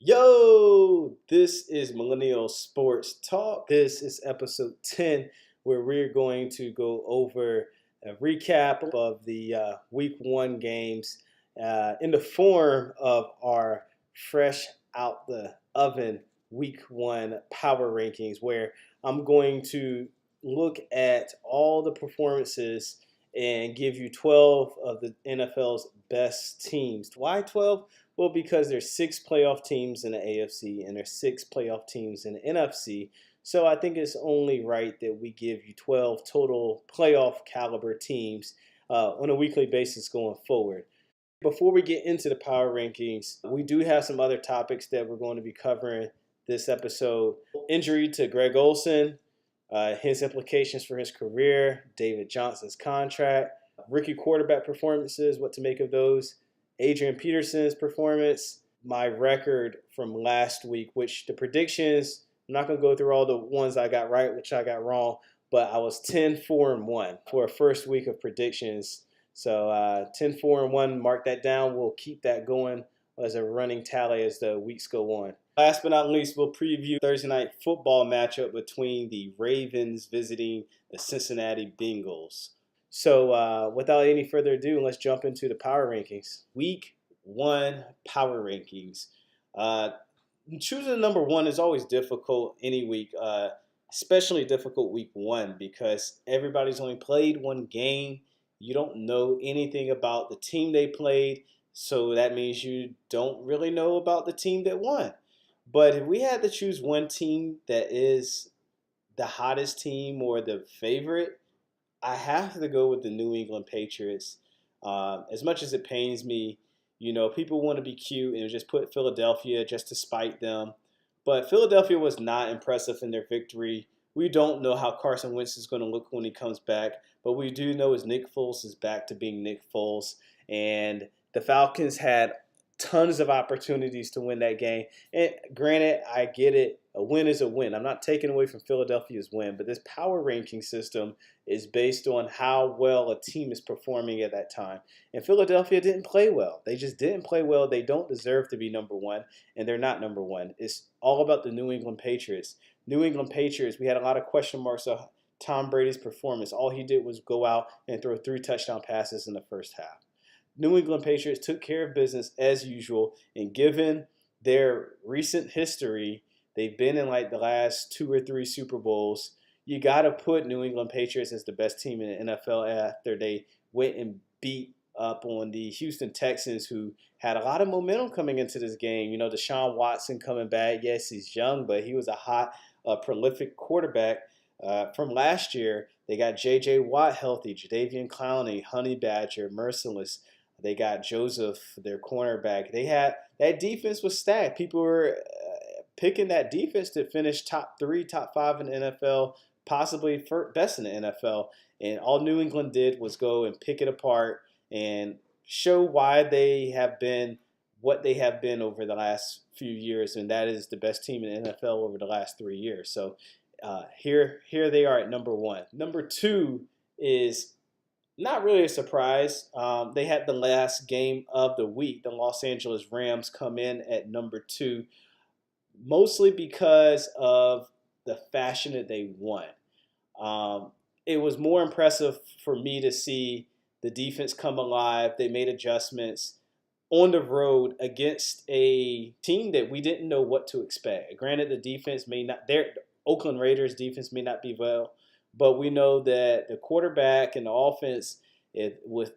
Yo, this is Millennial Sports Talk. This is episode 10, where we're going to go over a recap of the week one games in the form of our fresh out the oven week one power rankings, where I'm going to look at all the performances and give you 12 of the NFL's best teams. Why 12? Well, because there's 6 playoff teams in the AFC and there's 6 playoff teams in the NFC. So I think it's only right that we give you 12 total playoff caliber teams on a weekly basis going forward. Before we get into the power rankings, we do have some other topics that we're going to be covering this episode. Injury to Greg Olsen, his implications for his career, David Johnson's contract, rookie quarterback performances, what to make of those, Adrian Peterson's performance, my record from last week, which the predictions, I'm not going to go through all the ones I got right, which I got wrong, but I was 10-4-1 for a first week of predictions. So 10-4-1, mark that down. We'll keep that going as a running tally as the weeks go on. Last but not least, we'll preview Thursday night football matchup between the Ravens visiting the Cincinnati Bengals. So without any further ado, let's jump into the power rankings. Week one power rankings. Choosing number one is always difficult any week, especially difficult week one because everybody's only played one game. You don't know anything about the team they played, so that means you don't really know about the team that won. But if we had to choose one team that is the hottest team or the favorite, I have to go with the New England Patriots. As much as it pains me, people want to be cute and just put Philadelphia just to spite them. But Philadelphia was not impressive in their victory. We don't know how Carson Wentz is going to look when he comes back. But we do know is Nick Foles is back to being Nick Foles. And the Falcons had tons of opportunities to win that game. And granted, I get it. A win is a win. I'm not taking away from Philadelphia's win, but this power ranking system is based on how well a team is performing at that time. And Philadelphia didn't play well. They just didn't play well. They don't deserve to be number one, and they're not number one. It's all about the New England Patriots. New England Patriots, we had a lot of question marks of Tom Brady's performance. All he did was go out and throw 3 touchdown passes in the first half. New England Patriots took care of business as usual, and given their recent history, they've been in like the last 2 or 3 Super Bowls. You got to put New England Patriots as the best team in the NFL after they went and beat up on the Houston Texans, who had a lot of momentum coming into this game. Deshaun Watson coming back. Yes, he's young, but he was a hot, prolific quarterback from last year. They got J.J. Watt healthy, Jadeveon Clowney, Honey Badger, Merciless. They got Joseph, their cornerback. That defense was stacked. People were picking that defense to finish top 3, top 5 in the NFL, possibly best in the NFL. And all New England did was go and pick it apart and show why they have been what they have been over the last few years, and that is the best team in the NFL over the last 3 years. So here they are at number one. Number two is not really a surprise. They had the last game of the week. The Los Angeles Rams come in at number 2, mostly because of the fashion that they won. It was more impressive for me to see the defense come alive. They made adjustments on the road against a team that we didn't know what to expect. Granted, the defense may not, their Oakland Raiders defense may not be well, but we know that the quarterback and the offense, with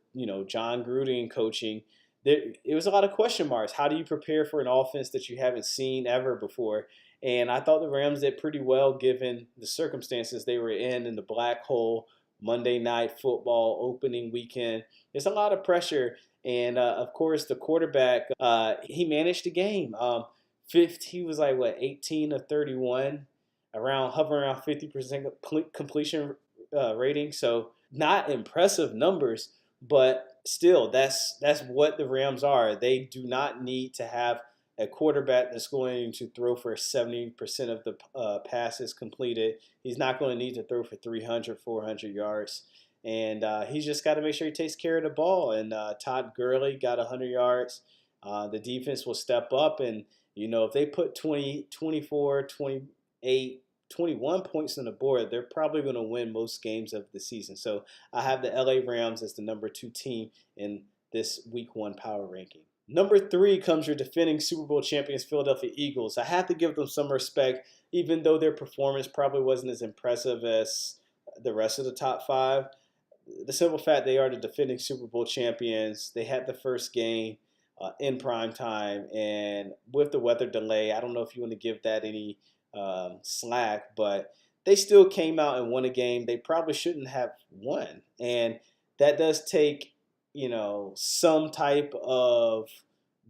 John Gruden coaching, it was a lot of question marks. How do you prepare for an offense that you haven't seen ever before? And I thought the Rams did pretty well given the circumstances they were in the black hole, Monday Night Football opening weekend. There's a lot of pressure. And, of course, the quarterback, he managed the game. He was like, 18 of 31, hovering around 50% completion rating. So not impressive numbers, but still, that's what the Rams are. They do not need to have a quarterback that's going to throw for 70% of the passes completed. He's not going to need to throw for 300, 400 yards. And he's just got to make sure he takes care of the ball. And Todd Gurley got 100 yards. The defense will step up, and If they put 20, 24, 28, 21 points on the board, they're probably going to win most games of the season. So I have the LA Rams as the #2 team in this Week 1 power ranking. #3 comes your defending Super Bowl champions, Philadelphia Eagles. I have to give them some respect, even though their performance probably wasn't as impressive as the rest of the top 5. The simple fact they are the defending Super Bowl champions. They had the first game in prime time, and with the weather delay, I don't know if you want to give that any slack, but they still came out and won a game they probably shouldn't have won, and that does take some type of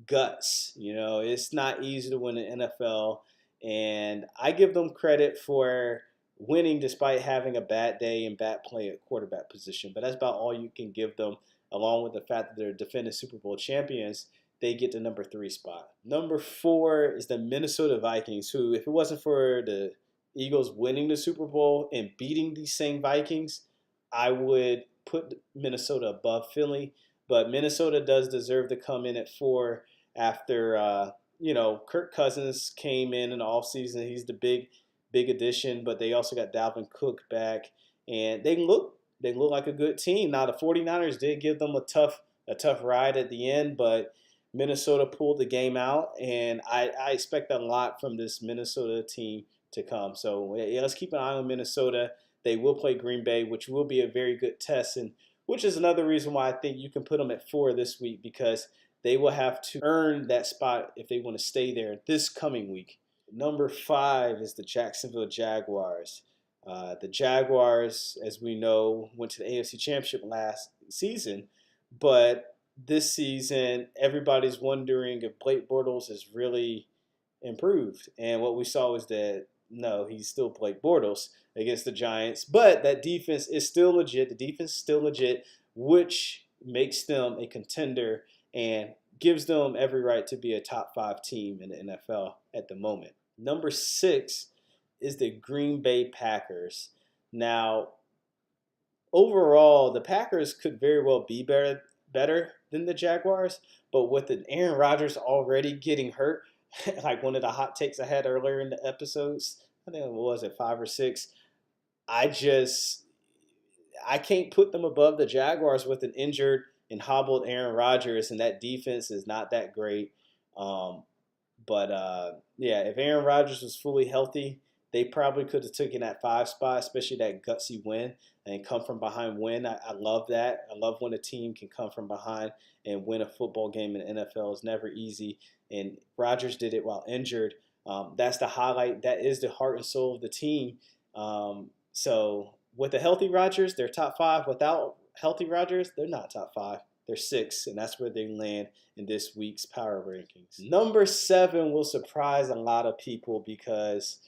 guts. It's not easy to win the NFL, and I give them credit for winning despite having a bad day and bad play at quarterback position. But that's about all you can give them, along with the fact that they're defending Super Bowl champions. They get the #3 spot. #4 is the Minnesota Vikings, who, if it wasn't for the Eagles winning the Super Bowl and beating these same Vikings, I would put Minnesota above Philly. But Minnesota does deserve to come in at 4 after, Kirk Cousins came in the offseason. He's the big addition, but they also got Dalvin Cook back, and they look like a good team. Now, the 49ers did give them a tough ride at the end, but Minnesota pulled the game out, and I expect a lot from this Minnesota team to come. So yeah, let's keep an eye on Minnesota. They will play Green Bay, which will be a very good test, and which is another reason why I think you can put them at 4 this week, because they will have to earn that spot if they want to stay there this coming week. #5 is the Jacksonville Jaguars. The Jaguars, as we know, went to the AFC Championship last season, but this season everybody's wondering if Blake Bortles has really improved. And what we saw was that no, he's still Blake Bortles against the Giants, but that defense is still legit. The defense is still legit, which makes them a contender and gives them every right to be a top 5 team in the NFL at the moment. #6 is the Green Bay Packers. Now, overall, the Packers could very well be better than the Jaguars, but with an Aaron Rodgers already getting hurt, like one of the hot takes I had earlier in the episodes, I think it was at 5 or 6, I can't put them above the Jaguars with an injured and hobbled Aaron Rodgers, and that defense is not that great. Yeah, if Aaron Rodgers was fully healthy, they probably could have taken that 5 spot, especially that gutsy win and come from behind win. I love that. I love when a team can come from behind and win a football game in the NFL. It's never easy, and Rodgers did it while injured. That's the highlight. That is the heart and soul of the team. So with a healthy Rodgers, they're top 5. Without healthy Rodgers, they're not top 5. They're 6, and that's where they land in this week's power rankings. #7 will surprise a lot of people because,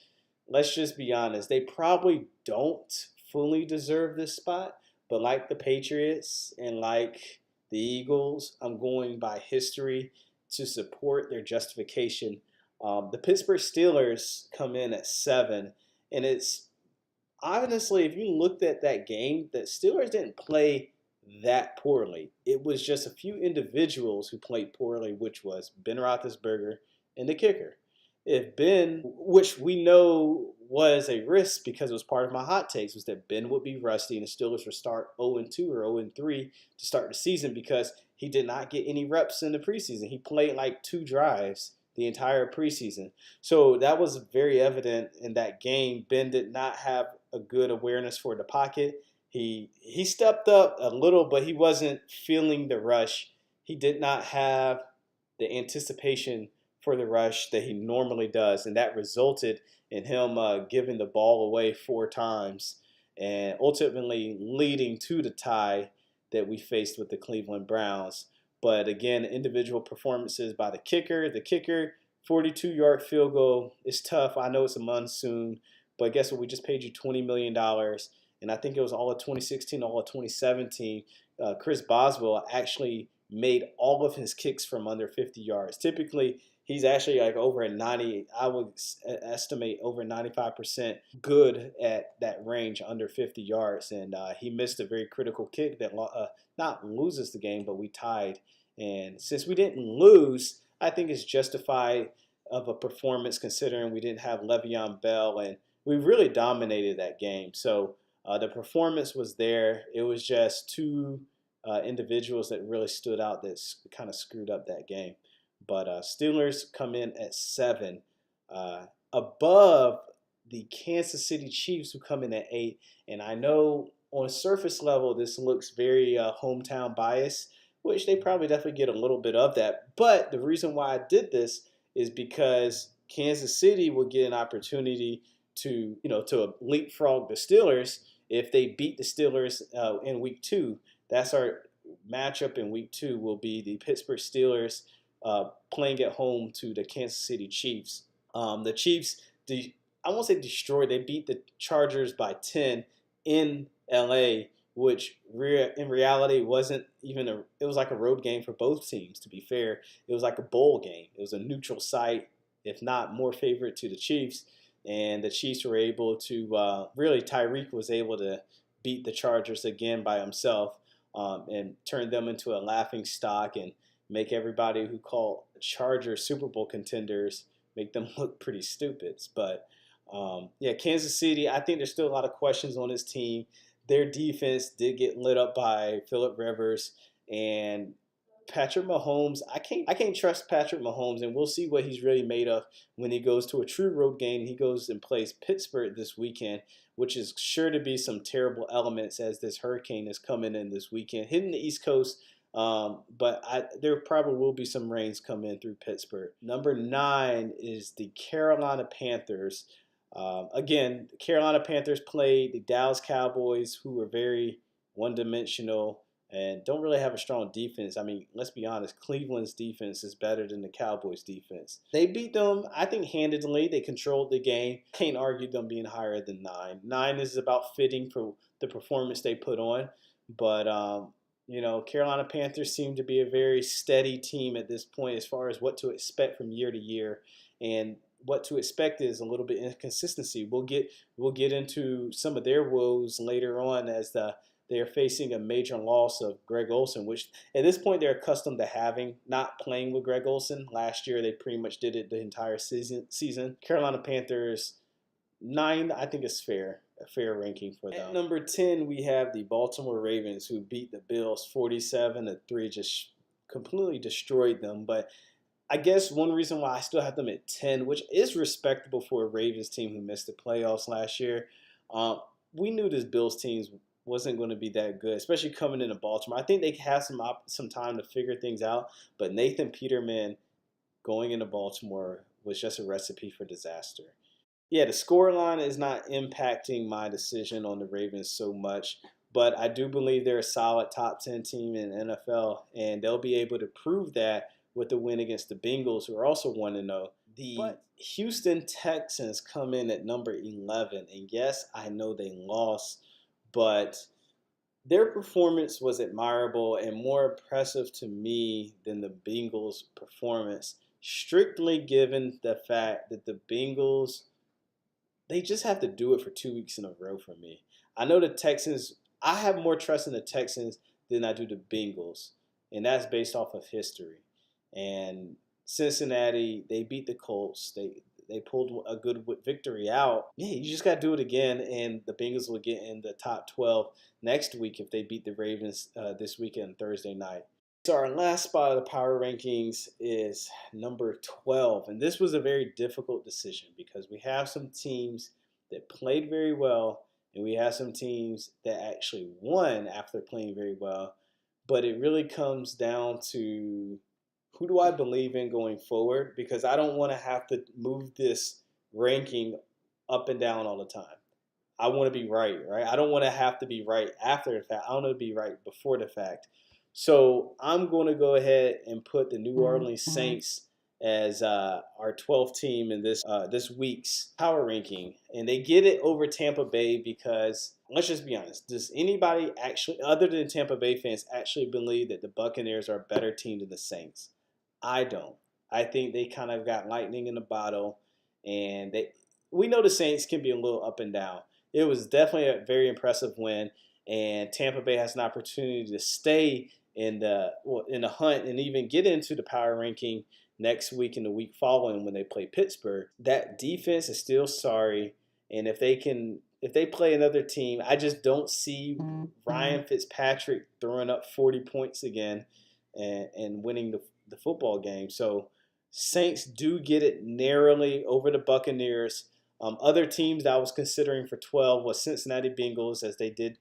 let's just be honest, they probably don't fully deserve this spot. But like the Patriots and like the Eagles, I'm going by history to support their justification. The Pittsburgh Steelers come in at 7, and it's honestly, if you looked at that game, the Steelers didn't play that poorly. It was just a few individuals who played poorly, which was Ben Roethlisberger and the kicker. If Ben, which we know was a risk because it was part of my hot takes, was that Ben would be rusty and the Steelers would start 0-2 or 0-3 to start the season because he did not get any reps in the preseason. He played like 2 drives the entire preseason. So that was very evident in that game. Ben did not have a good awareness for the pocket. He stepped up a little, but he wasn't feeling the rush. He did not have the anticipation for the rush that he normally does, and that resulted in him giving the ball away 4 times and ultimately leading to the tie that we faced with the Cleveland Browns. But again, individual performances by the kicker. The kicker, 42-yard field goal is tough. I know it's a monsoon, but guess what? We just paid you $20 million. And I think it was all of 2016, all of 2017. Chris Boswell actually made all of his kicks from under 50 yards. Typically, he's actually like over at 90. I would estimate over 95% good at that range under 50 yards. And he missed a very critical kick that not loses the game, but we tied. And since we didn't lose, I think it's justified of a performance considering we didn't have Le'Veon Bell, and we really dominated that game. So the performance was there. It was just two individuals that really stood out that kind of screwed up that game. But Steelers come in at 7, above the Kansas City Chiefs, who come in at 8. And I know on a surface level this looks very hometown bias, which they probably definitely get a little bit of that. But the reason why I did this is because Kansas City will get an opportunity to leapfrog the Steelers if they beat the Steelers in week 2. That's our matchup in week 2 will be the Pittsburgh Steelers playing at home to the Kansas City Chiefs. The Chiefs, I won't say destroyed. They beat the Chargers by 10 in LA, which in reality wasn't even it was like a road game for both teams, to be fair. It was like a bowl game. It was a neutral site, if not more favorite to the Chiefs. And the Chiefs were able to, really Tyreek was able to beat the Chargers again by himself, and turn them into a laughing stock and make everybody who called Chargers Super Bowl contenders, make them look pretty stupid. But yeah, Kansas City, I think there's still a lot of questions on this team. Their defense did get lit up by Phillip Rivers and Patrick Mahomes. I can't trust Patrick Mahomes, and we'll see what he's really made of when he goes to a true road game. He goes and plays Pittsburgh this weekend, which is sure to be some terrible elements as this hurricane is coming in this weekend, hitting the East Coast. But there probably will be some rains come in through Pittsburgh. Number 9 is the Carolina Panthers. Again, the Carolina Panthers played the Dallas Cowboys, who were very one-dimensional and don't really have a strong defense. I mean, let's be honest, Cleveland's defense is better than the Cowboys' defense. They beat them, I think, handedly. They controlled the game. Can't argue them being higher than 9. 9 is about fitting for the performance they put on. But, Carolina Panthers seem to be a very steady team at this point as far as what to expect from year to year. And what to expect is a little bit inconsistency. We'll get into some of their woes later on as they're facing a major loss of Greg Olsen, which at this point they're accustomed to not playing with Greg Olsen. Last year they pretty much did it the entire season. Carolina Panthers 9, I think, is fair. A fair ranking for them. At number 10, we have the Baltimore Ravens, who beat the Bills 47-3, just completely destroyed them. But I guess one reason why I still have them at 10, which is respectable for a Ravens team who missed the playoffs last year, we knew this Bills team wasn't going to be that good, especially coming into Baltimore. I think they have some time to figure things out, but Nathan Peterman going into Baltimore was just a recipe for disaster. Yeah, the scoreline is not impacting my decision on the Ravens so much, but I do believe they're a solid top 10 team in the NFL, and they'll be able to prove that with the win against the Bengals, who are also 1-0. The Houston Texans come in at number 11, and yes, I know they lost, but their performance was admirable and more impressive to me than the Bengals' performance, strictly given the fact that the Bengals, they just have to do it for 2 weeks in a row for me. I know the Texans, I have more trust in the Texans than I do the Bengals, and that's based off of history. And Cincinnati, they beat the Colts. They pulled a good victory out. Yeah, you just got to do it again, and the Bengals will get in the top 12 next week if they beat the Ravens this weekend, Thursday night. So our last spot of the power rankings is number 12, and this was a very difficult decision because we have some teams that played very well, and we have some teams that actually won after playing very well. But it really comes down to who do I believe in going forward, because I don't want to have to move this ranking up and down all the time. I want to be right? I don't want to have to be right after the fact. I want to be right before the fact. So I'm going to go ahead and put the New Orleans Saints as our 12th team in this week's power ranking. And they get it over Tampa Bay because, let's just be honest, does anybody actually, other than Tampa Bay fans, actually believe that the Buccaneers are a better team than the Saints? I don't. I think they kind of got lightning in a bottle, and we know the Saints can be a little up and down. It was definitely a very impressive win, and Tampa Bay has an opportunity to stay in the hunt and even get into the power ranking next week and the week following when they play Pittsburgh. That defense is still sorry, and if they play another team, I just don't see Ryan Fitzpatrick throwing up 40 points again and winning the football game. So Saints do get it narrowly over the Buccaneers. Other teams that I was considering for 12 was Cincinnati Bengals, as they did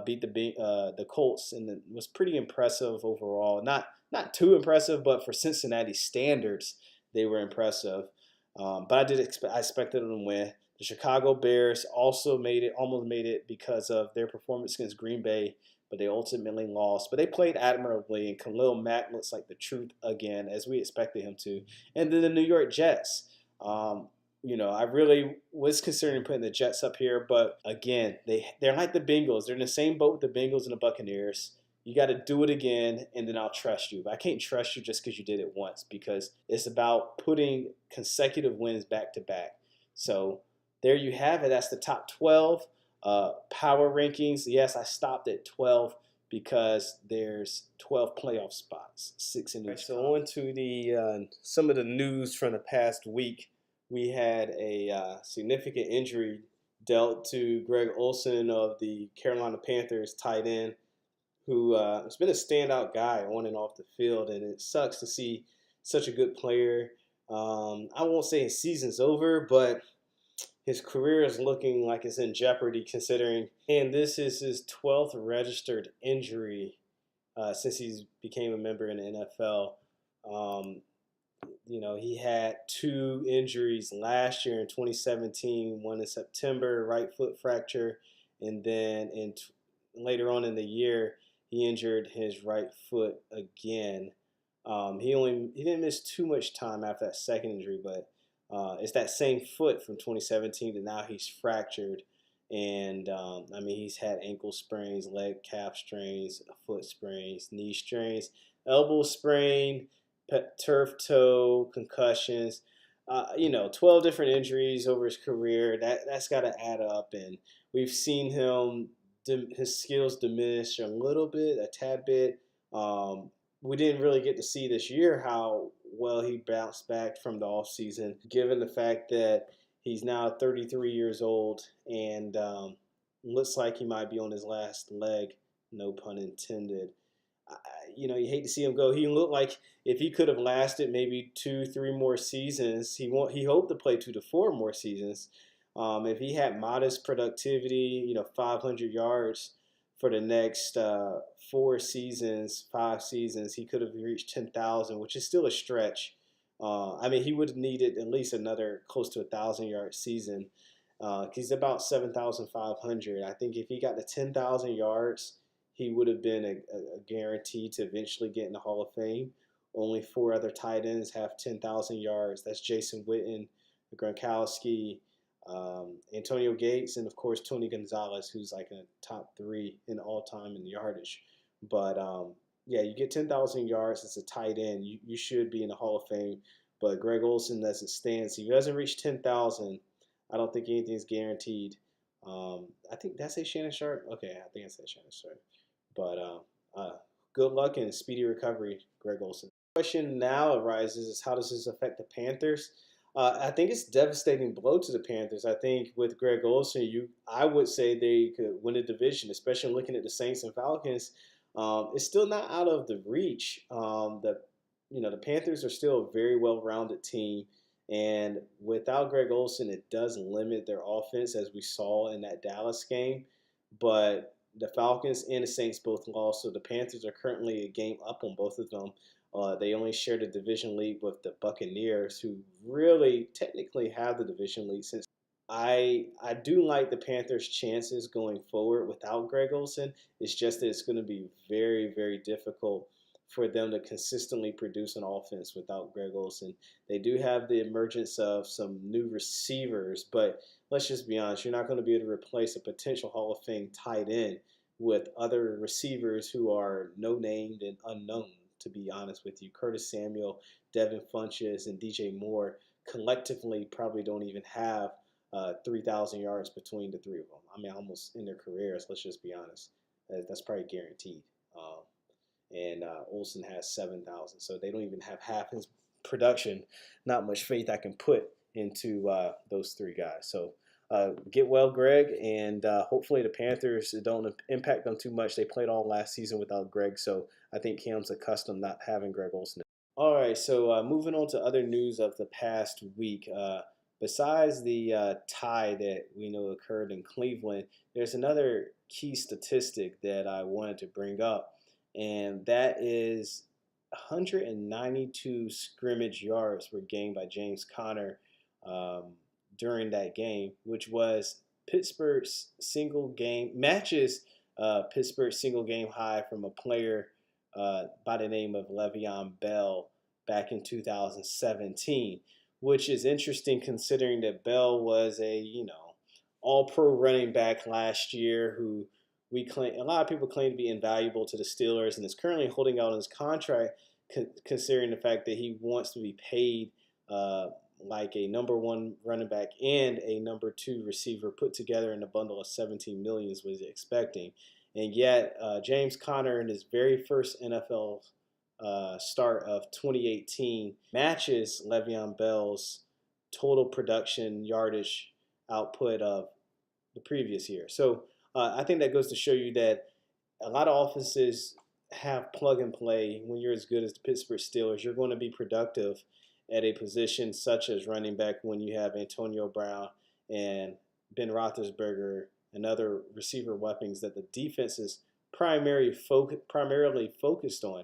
beat the Colts, and it was pretty impressive overall. Not too impressive, but for Cincinnati standards, they were impressive. But I expected them to win. The Chicago Bears also almost made it because of their performance against Green Bay, but they ultimately lost. But they played admirably, and Khalil Mack looks like the truth again, as we expected him to. And then the New York Jets. I really was considering putting the Jets up here, but again, they're like the Bengals. They're in the same boat with the Bengals and the Buccaneers. You got to do it again, and then I'll trust you. But I can't trust you just because you did it once, because it's about putting consecutive wins back to back. So there you have it. That's the top 12 power rankings. Yes, I stopped at 12 because there's 12 playoff spots, 6 in each. So on to the some of the news from the past week. We had a significant injury dealt to Greg Olsen of the Carolina Panthers, tight end, who has been a standout guy on and off the field, and it sucks to see such a good player. I won't say his season's over, but his career is looking like it's in jeopardy, considering, and this is his 12th registered injury since he became a member in the NFL. He had 2 injuries last year in 2017, one in September, right foot fracture, and then later on in the year, he injured his right foot again. He didn't miss too much time after that second injury, but it's that same foot from 2017 that now he's fractured. And he's had ankle sprains, leg calf strains, foot sprains, knee strains, elbow sprain, turf toe, concussions. 12 different injuries over his career. That's got to add up, and we've seen his skills diminish a tad bit. We didn't really get to see this year how well he bounced back from the offseason, given the fact that he's now 33 years old and looks like he might be on his last leg, no pun intended. You hate to see him go. He looked like if he could have lasted maybe 2-3 more seasons, he hoped to play 2 to 4 more seasons. If he had modest productivity, 500 yards for the next 5 seasons, he could have reached 10,000, which is still a stretch. He would have needed at least another close to 1,000-yard season. He's about 7,500. I think if he got to 10,000 yards, he would have been a guarantee to eventually get in the Hall of Fame. Only 4 other tight ends have 10,000 yards. That's Jason Witten, Gronkowski, Antonio Gates, and of course Tony Gonzalez, who's like a top 3 in all time in yardage. But you get 10,000 yards as a tight end, you should be in the Hall of Fame. But Greg Olsen, as it stands, if he doesn't reach 10,000, I don't think anything's guaranteed. I think that's a Shannon Sharp. Okay, I think that's a Shannon Sharp. But good luck and speedy recovery, Greg Olsen. The question now arises is, how does this affect the Panthers? I think it's a devastating blow to the Panthers. I think with Greg Olsen, I would say they could win a division, especially looking at the Saints and Falcons. It's still not out of the reach. The Panthers are still a very well-rounded team, and without Greg Olsen, it does limit their offense, as we saw in that Dallas game. But the Falcons and the Saints both lost, so the Panthers are currently a game up on both of them. They only share the division lead with the Buccaneers, who really technically have the division lead. Since I do like the Panthers' chances going forward without Greg Olsen. It's just that it's going to be very, very difficult for them to consistently produce an offense without Greg Olsen. They do have the emergence of some new receivers, but let's just be honest, you're not going to be able to replace a potential Hall of Fame tight end with other receivers who are no-named and unknown, to be honest with you. Curtis Samuel, Devin Funchess, and DJ Moore collectively probably don't even have 3,000 yards between the 3 of them. Almost in their careers, let's just be honest. That's probably guaranteed. And Olsen has 7,000, so they don't even have half his production, not much faith I can put into those three guys. So get well, Greg, and hopefully the Panthers don't impact them too much. They played all last season without Greg, so I think Cam's accustomed not having Greg Olsen. All right, so moving on to other news of the past week. Besides the tie that we know occurred in Cleveland, there's another key statistic that I wanted to bring up, and that is 192 scrimmage yards were gained by James Conner during that game, which was Pittsburgh's single game matches Pittsburgh's single game high from a player by the name of Le'Veon Bell back in 2017, which is interesting considering that Bell was a all-pro running back last year who a lot of people claim to be invaluable to the Steelers and is currently holding out on his contract, considering the fact that he wants to be paid like a number one running back and a number two receiver put together in a bundle of 17 million is what he's expecting. And yet, James Conner in his very first NFL start of 2018 matches Le'Veon Bell's total production yardage output of the previous year. So I think that goes to show you that a lot of offenses have plug and play. When you're as good as the Pittsburgh Steelers, you're going to be productive at a position such as running back when you have Antonio Brown and Ben Roethlisberger and other receiver weapons that the defense is primarily focused on.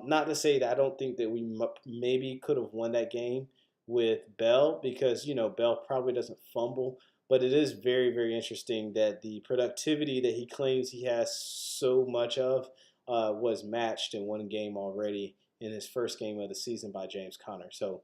Not to say that I don't think that we maybe could have won that game with Bell because, Bell probably doesn't fumble, but it is very, very interesting that the productivity that he claims he has so much of was matched in one game already in his first game of the season by James Conner. So,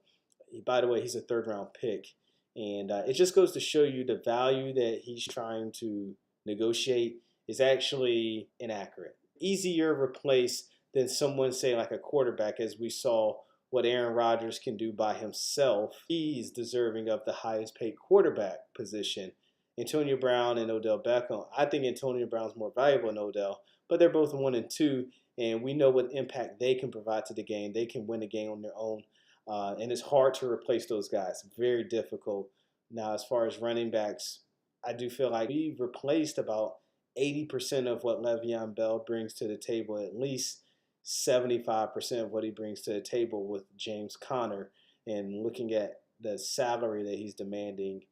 by the way, he's a third-round pick. And it just goes to show you the value that he's trying to negotiate is actually inaccurate. Easier to replace than someone, say, like a quarterback, as we saw what Aaron Rodgers can do by himself. He's deserving of the highest paid quarterback position. Antonio Brown and Odell Beckham. I think Antonio Brown's more valuable than Odell, but they're both 1 and 2, and we know what impact they can provide to the game. They can win the game on their own, and it's hard to replace those guys. Very difficult. Now, as far as running backs, I do feel like we've replaced about 80% of what Le'Veon Bell brings to the table, at least 75% of what he brings to the table with James Conner. And looking at the salary that he's demanding,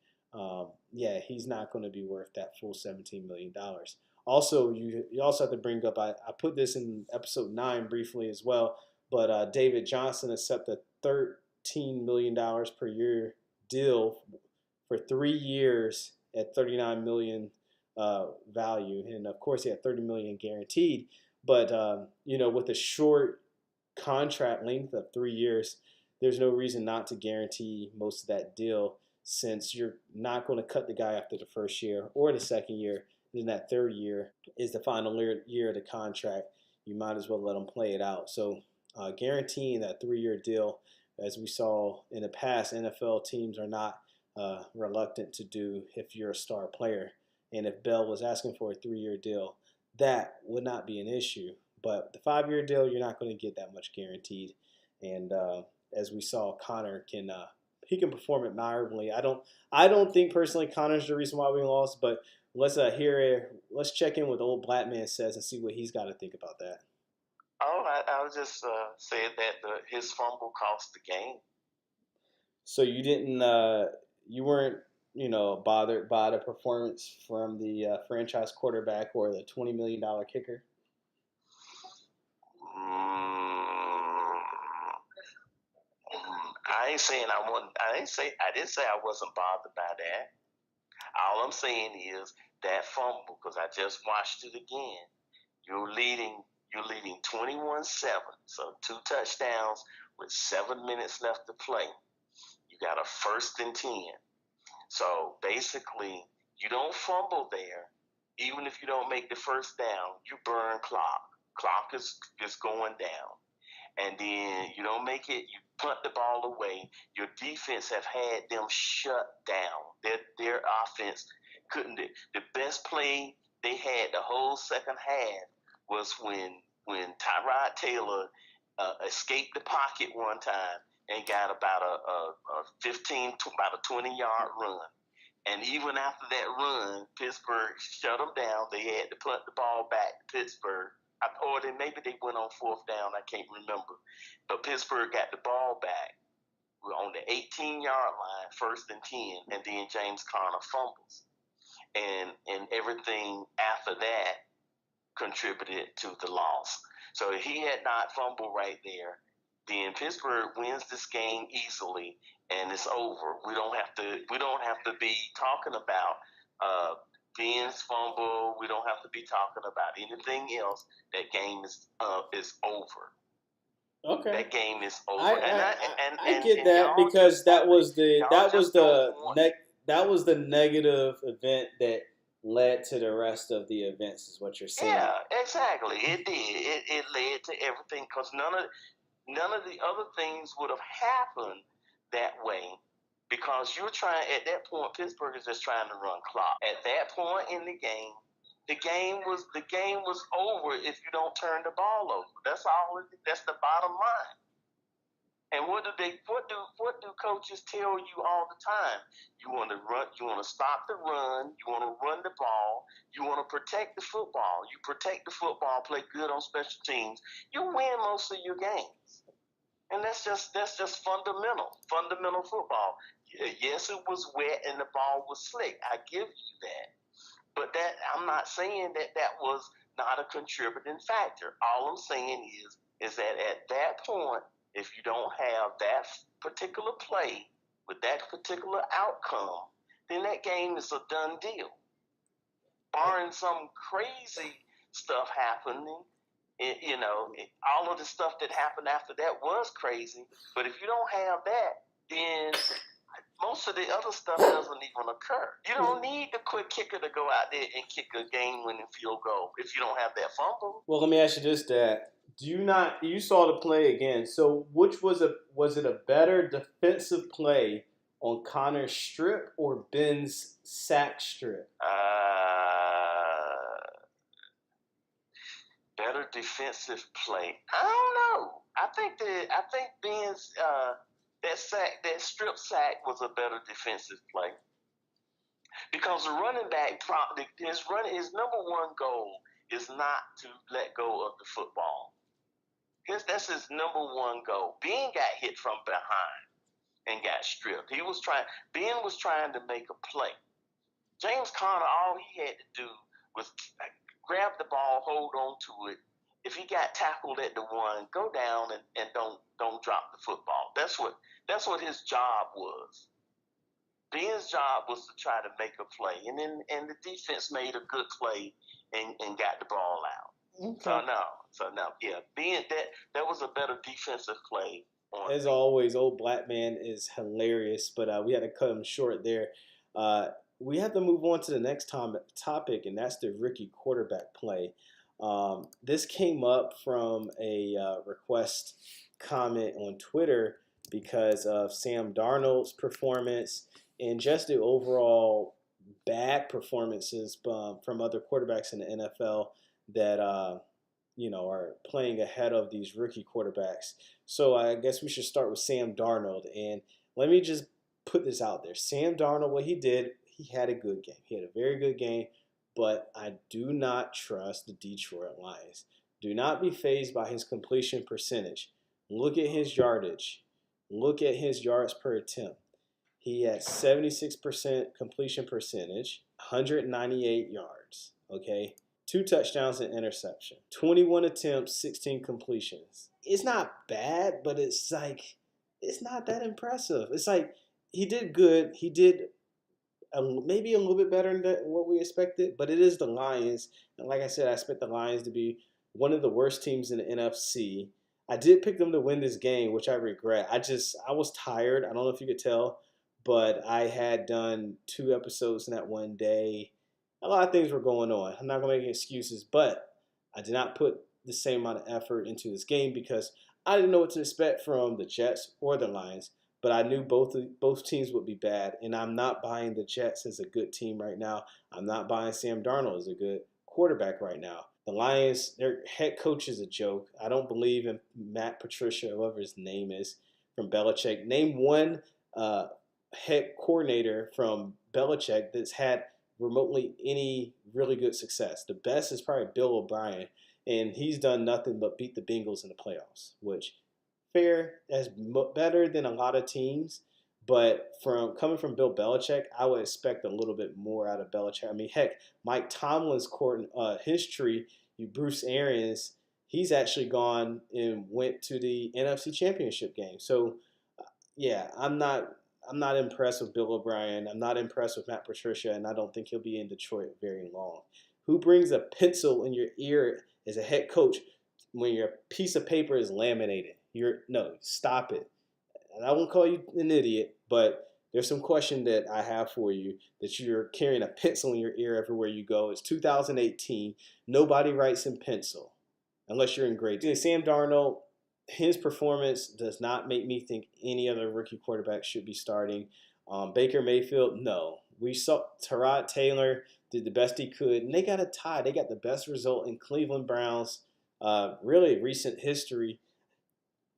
he's not going to be worth that full $17 million. Also, you also have to bring up, I put this in episode 9 briefly as well, but David Johnson accepted a $13 million per year deal for 3 years at $39 million value. And of course, he had $30 million guaranteed. But, with a short contract length of 3 years, there's no reason not to guarantee most of that deal since you're not going to cut the guy after the first year or the second year. Then that third year is the final year of the contract. You might as well let him play it out. So guaranteeing that 3-year deal, as we saw in the past, NFL teams are not reluctant to do if you're a star player. And if Bell was asking for a 3-year deal, that would not be an issue. But the 5-year deal, you're not going to get that much guaranteed. And as we saw, Conner can perform admirably. I don't think personally Conner's the reason why we lost, but let's check in with old Black Man Says and see what he's got to think about that. Oh, I was just saying that his fumble cost the game. So you didn't, you weren't, bothered by the performance from the franchise quarterback or the $20 million kicker? I ain't saying I wasn't. I didn't say I wasn't bothered by that. All I'm saying is that fumble, because I just watched it again. You're leading 21-7, so 2 touchdowns with 7 minutes left to play. You got a 1st and 10. So basically, you don't fumble there. Even if you don't make the first down, you burn clock. Clock is going down. And then you don't make it, you punt the ball away. Your defense have had them shut down. Their offense couldn't. The best play they had the whole second half was when Tyrod Taylor escaped the pocket one time and got about a 15 to about a 20-yard run. And even after that run, Pittsburgh shut them down. They had to punt the ball back to Pittsburgh. Or then maybe they went on fourth down. I can't remember. But Pittsburgh got the ball back. We're on the 18-yard line, 1st and 10, and then James Conner fumbles. And everything after that contributed to the loss. So if he had not fumbled right there, then Pittsburgh wins this game easily, and it's over. We don't have to be talking about Ben's fumble. We don't have to be talking about anything else. That game is over. Okay. That game is over. I get that because that was the negative event that led to the rest of the events, is what you're saying. Yeah, exactly. It did. It led to everything, because none of the other things would have happened that way, because you're trying, at that point, Pittsburgh is just trying to run clock. At that point in the game was over if you don't turn the ball over. That's all. That's the bottom line. And what do coaches tell you all the time? You want to run, you want to stop the run, you want to run the ball, you want to protect the football. You protect the football, play good on special teams, you win most of your games. And that's just fundamental football. Yes, it was wet and the ball was slick. I give you that. But that, I'm not saying that was not a contributing factor. All I'm saying is that at that point, if you don't have that particular play with that particular outcome, then that game is a done deal. Barring some crazy stuff happening, all of the stuff that happened after that was crazy. But if you don't have that, then most of the other stuff doesn't even occur. You don't need the quick kicker to go out there and kick a game-winning field goal if you don't have that fumble. Well, let me ask you this, Dad. You saw the play again. So which was it a better defensive play on Connor's strip or Ben's sack strip? Better defensive play. I don't know. I think Ben's that strip sack was a better defensive play, because the running back, his number one goal is not to let go of the football. That's his number one goal. Ben got hit from behind and got stripped. Ben was trying to make a play. James Conner, all he had to do was grab the ball, hold on to it. If he got tackled at the one, go down and don't drop the football. That's what his job was. Ben's job was to try to make a play, and the defense made a good play and got the ball out. Okay. So no, yeah, Ben, that was a better defensive play. As always, old black man is hilarious, but we had to cut him short there. We have to move on to the next topic, and that's the rookie quarterback play. This came up from a request comment on Twitter because of Sam Darnold's performance and just the overall bad performances from other quarterbacks in the NFL that are playing ahead of these rookie quarterbacks. So I guess we should start with Sam Darnold. And let me just put this out there. Sam Darnold, what he did, he had a good game. He had a very good game, but I do not trust the Detroit Lions. Do not be fazed by his completion percentage. Look at his yardage. Look at his yards per attempt. He had 76% completion percentage, 198 yards, okay? 2 touchdowns and interception. 21 attempts, 16 completions. It's not bad, but it's not that impressive. It's like he did good. He did maybe a little bit better than what we expected, but it is the Lions. And like I said, I expect the Lions to be one of the worst teams in the NFC. I did pick them to win this game, which I regret. I was tired. I don't know if you could tell, but I had done 2 episodes in that one day. A lot of things were going on. I'm not going to make any excuses, but I did not put the same amount of effort into this game because I didn't know what to expect from the Jets or the Lions, but I knew both teams would be bad, and I'm not buying the Jets as a good team right now. I'm not buying Sam Darnold as a good quarterback right now. The Lions, their head coach is a joke. I don't believe in Matt Patricia, whoever his name is. from Belichick. Name one head coordinator from Belichick that's had remotely any really good success. The best is probably Bill O'Brien, and he's done nothing but beat the Bengals in the playoffs, which fair, that's better than a lot of teams. But from coming from Bill Belichick, I would expect a little bit more out of Belichick. I mean, heck, Mike Tomlin's court history, Bruce Arians, he's actually gone and went to the NFC Championship game. So, yeah, I'm not impressed with Bill O'Brien. I'm not impressed with Matt Patricia, and I don't think he'll be in Detroit very long. Who brings a pencil in your ear as a head coach when your piece of paper is laminated? No, stop it. And I won't call you an idiot, but there's some question that I have for you that you're carrying a pencil in your ear everywhere you go. It's 2018. Nobody writes in pencil unless you're in grade. Sam Darnold, his performance does not make me think any other rookie quarterback should be starting. Baker Mayfield, no. We saw Tyrod Taylor did the best he could, and they got a tie. They got the best result in Cleveland Browns, really recent history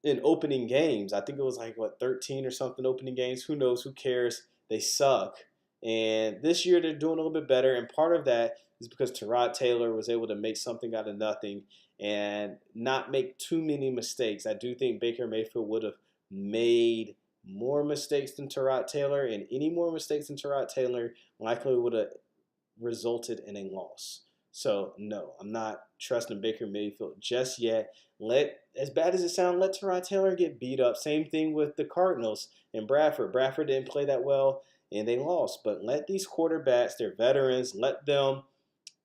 in opening games. I think it was like, 13 or something opening games. Who knows? Who cares? They suck. And this year they're doing a little bit better. And part of that is because Tyrod Taylor was able to make something out of nothing and not make too many mistakes. I do think Baker Mayfield would have made more mistakes than Tyrod Taylor, and any more mistakes than Tyrod Taylor likely would have resulted in a loss. So no, I'm not trusting Baker Mayfield just yet. As bad as it sounds, let Tyrod Taylor get beat up. Same thing with the Cardinals and Bradford. Bradford didn't play that well and they lost. But let these quarterbacks, they're veterans, let them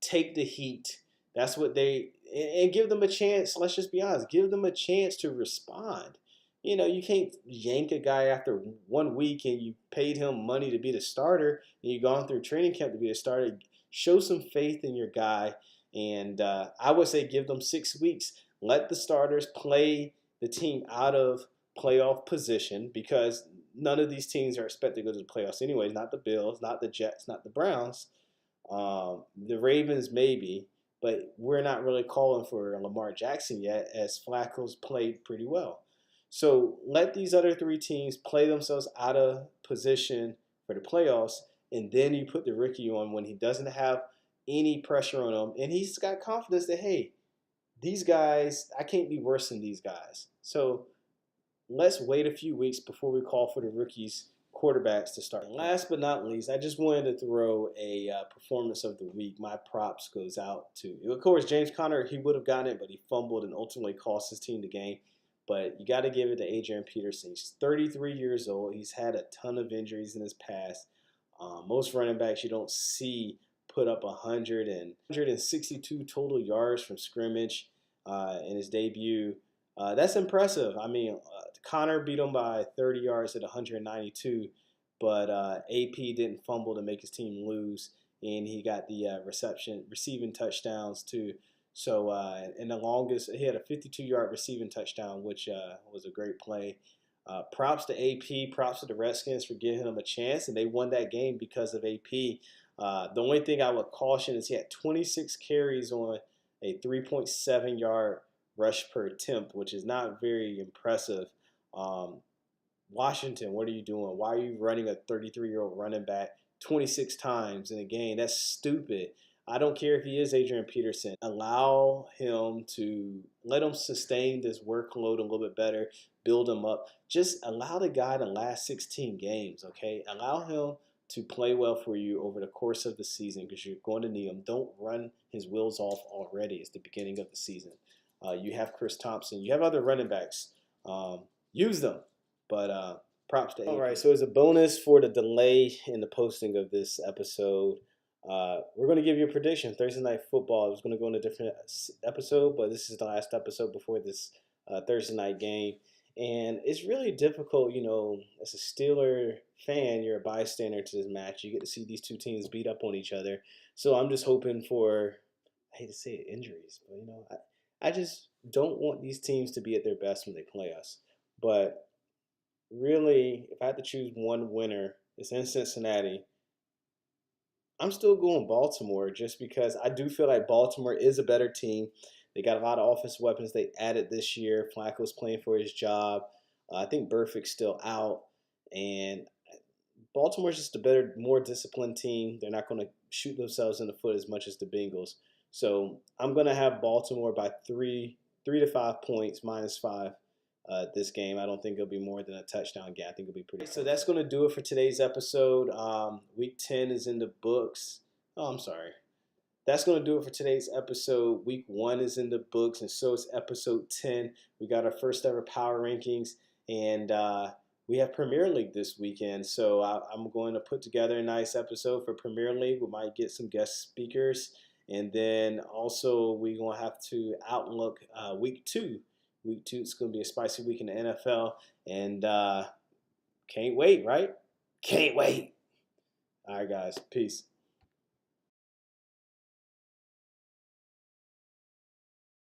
take the heat. That's what and give them a chance. Let's just be honest. Give them a chance to respond. You can't yank a guy after 1 week and you paid him money to be the starter and you've gone through training camp to be a starter. Show some faith in your guy. And I would say give them 6 weeks. Let the starters play the team out of playoff position because none of these teams are expected to go to the playoffs anyways. Not the Bills, not the Jets, not the Browns. The Ravens maybe, but we're not really calling for Lamar Jackson yet as Flacco's played pretty well. So let these other 3 teams play themselves out of position for the playoffs, and then you put the rookie on when he doesn't have any pressure on him, and he's got confidence that, hey, these guys, I can't be worse than these guys. So let's wait a few weeks before we call for the rookies quarterbacks to start. And last but not least, I just wanted to throw a performance of the week. My props goes out to, of course, James Conner. He would have gotten it, but he fumbled and ultimately cost his team the game. But you got to give it to Adrian Peterson. He's 33 years old. He's had a ton of injuries in his past. Most running backs you don't see put up 162 total yards from scrimmage in his debut. That's impressive. I mean, Connor beat him by 30 yards at 192, but AP didn't fumble to make his team lose, and he got the receiving touchdowns too. So in the longest, he had a 52-yard receiving touchdown, which was a great play. Props to AP, props to the Redskins for giving him a chance, and they won that game because of AP. The only thing I would caution is he had 26 carries on a 3.7-yard rush per attempt, which is not very impressive. Washington, what are you doing? Why are you running a 33-year-old running back 26 times in a game? That's stupid. I don't care if he is Adrian Peterson. Let him sustain this workload a little bit better, build him up. Just allow the guy to last 16 games, okay? Allow him to play well for you over the course of the season because you're going to need him. Don't run his wheels off already. It's the beginning of the season. You have Chris Thompson. You have other running backs. Use them. But props to AP. All right, so as a bonus for the delay in the posting of this episode, we're going to give you a prediction. Thursday Night Football. I was going to go in a different episode, but this is the last episode before this Thursday night game. And it's really difficult, as a Steeler fan, you're a bystander to this match. You get to see these two teams beat up on each other. So I'm just hoping for, I hate to say it, injuries. But, I just don't want these teams to be at their best when they play us. But really, if I had to choose one winner, it's in Cincinnati. I'm still going Baltimore just because I do feel like Baltimore is a better team. They got a lot of offensive weapons they added this year. Flacco's playing for his job. I think Burfict's still out, and Baltimore's just a better, more disciplined team. They're not going to shoot themselves in the foot as much as the Bengals. So I'm going to have Baltimore by 3 to 5 points, -5 this game. I don't think it'll be more than a touchdown game. I think it'll be pretty. So that's going to do it for today's episode. Week 10 is in the books. Oh, I'm sorry. That's going to do it for today's episode. Week 1 is in the books, and so is episode 10. We got our first ever power rankings, and we have Premier League this weekend. So I'm going to put together a nice episode for Premier League. We might get some guest speakers, and then also we're going to have to outlook week 2. Week 2 is going to be a spicy week in the NFL, and can't wait, right? Can't wait. All right, guys. Peace.